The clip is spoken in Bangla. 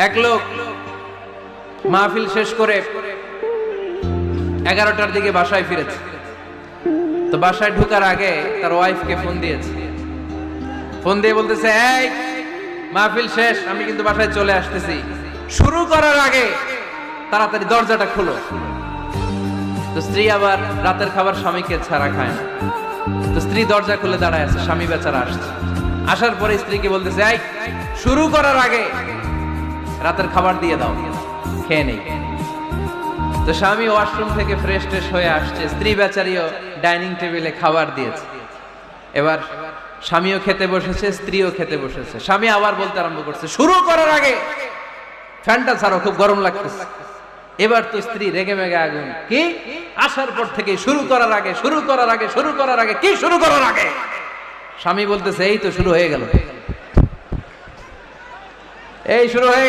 এক লোক মাহফিল শেষ করে 11টার দিকে বাসায় ফিরেছে। তো বাসায় ঢোকার আগে তার ওয়াইফকে ফোন দিয়েছে। ফোন দিয়ে বলতেছে, এই মাহফিল শেষ, আমি কিন্তু বাসায় চলে আসতেছি, শুরু করার আগে তাড়াতাড়ি দরজাটা খুলো। তো স্ত্রী আবার রাতের খাবার স্বামীকে ছাড়া খায় না। তো স্ত্রী দরজা খুলে দাঁড়ায় আছে, স্বামী বেচারা আসছে। আসার পরে স্ত্রীকে বলতেছে, এই শুরু করার আগে রাতের খাবার দিয়ে দাও, খেয়ে নেই। তো স্বামী ওয়াশরুম থেকে ফ্রেশ ট্রেশ হয়ে আসছে, স্ত্রী বেচারিও ডাইনিং টেবিলে খাবার দিয়েছে। এবার স্বামীও খেতে বসেছে, স্ত্রীও খেতে বসেছে। স্বামী আবার বলতে আরম্ভ করছে, শুরু করার আগে ফ্যানটা ছাড়ো, খুব গরম লাগতেছে। এবার তো স্ত্রী রেগে মেগে আগুন, কি আসার পর থেকে শুরু করার আগে, শুরু করার আগে, শুরু করার আগে, কি শুরু করার আগে? স্বামী বলতেছে, এই তো শুরু হয়ে গেল, এই শুরু হয়ে গেল।